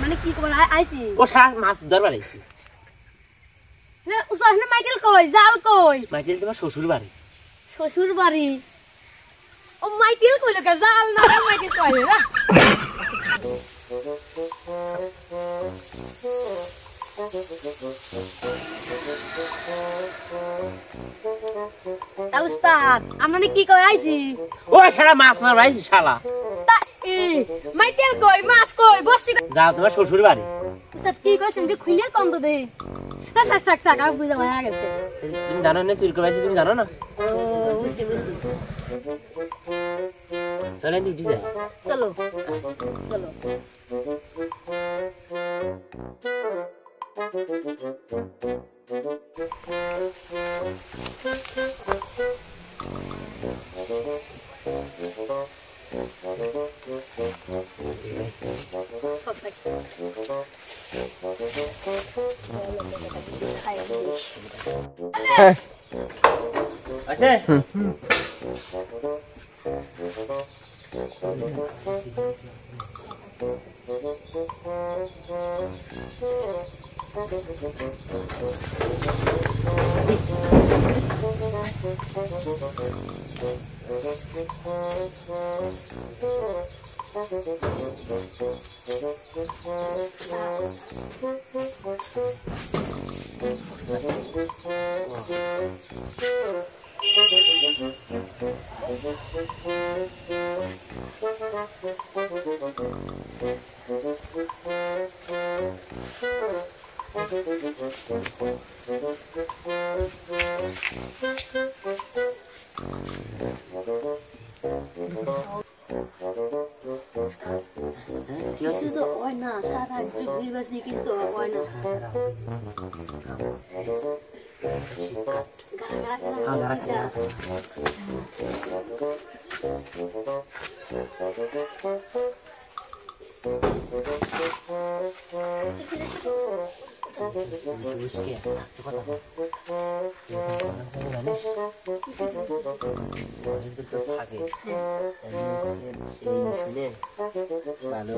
মানে কি কবার আইছি ও সারা মাছ ধরবার আইছি না উসাহনে মাইকেল কই জাল কই মাইকেল তোমার শ্বশুর বাড়ি শ্বশুর বাড়ি ও মাইকেল কইলো কে জাল না মাইকেল কইলো না তা উস্তাদ আমরা কি কই আইছি ও সারা মাছ মারবার আইছি শালা তা মাইকেল কই মাছ কই বসি যাও তোমার শ্বশুর বাড়ি তা কি কইছেন কি খুইলে কম তো দে তা থাক থাক থাক আর বুঝা হয়ে গেছে তুমি জানো না চুরি করে তুমি জানো না ও বুঝছি বুঝছি চলে ডিউটি যাই চলো চলো আছে কিছু তো হয় না সারা যুগের বাসি কিছু তো হয় না ভালো